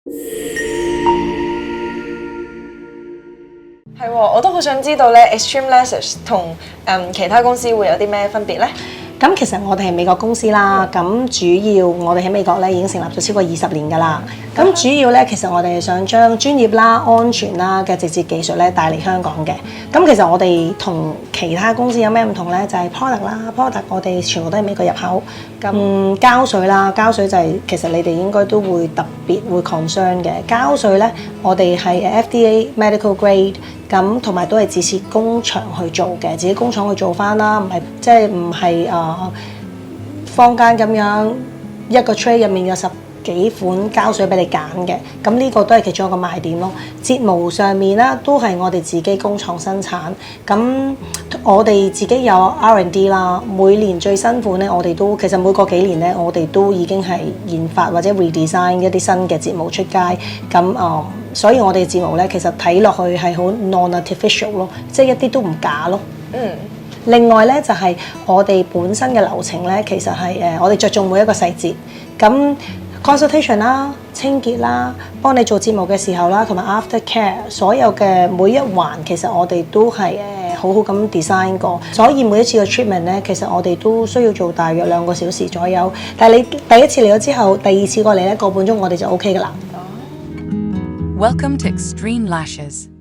係喎，我都好想知道咧，Extreme Lashes 同其他公司會有啲咩分別咧？咁其實我哋係美國公司啦，咁主要我哋喺美國咧已經成立咗超過20年㗎啦。咁主要咧，其實我哋係想將專業啦、安全啦嘅直接技術咧帶嚟香港嘅。咁其實我哋同其他公司有咩唔同咧？就係 product 啦，product 我哋全部都係美國入口。咁膠水啦，膠水就係其實你哋應該都會特別會 concern 嘅。膠水咧，我哋係 FDA medical grade。咁同埋都係自設工場去做嘅，自己工廠去做翻啦，唔係即係唔係坊間咁樣一個 tray 入面有10幾款膠水俾你揀嘅。咁呢個都係其中一個賣點咯。睫毛上面啦，都係我哋自己工廠生產。咁我哋自己有 R&D 啦，每年最新款咧，我哋都其實每個幾年咧，我哋都已經係研發或者 redesign 一啲新嘅睫毛出街。咁所以我哋嘅睫毛咧，其實睇落去係好 non-artificial 咯，即係一啲都唔假咯。另外咧就係我哋本身嘅流程咧，其實係我哋着重每一個細節。咁 consultation 啦、清潔啦、幫你做睫毛嘅時候啦，同埋 after care， 所有嘅每一環其實我哋都係好好咁 design 過。所以每一次嘅 treatment 咧，其實我哋都需要做大約2個小時左右。但係你第一次嚟咗之後，第二次過嚟咧，1個半鐘我哋就 OK 㗎啦。Welcome to Extreme Lashes.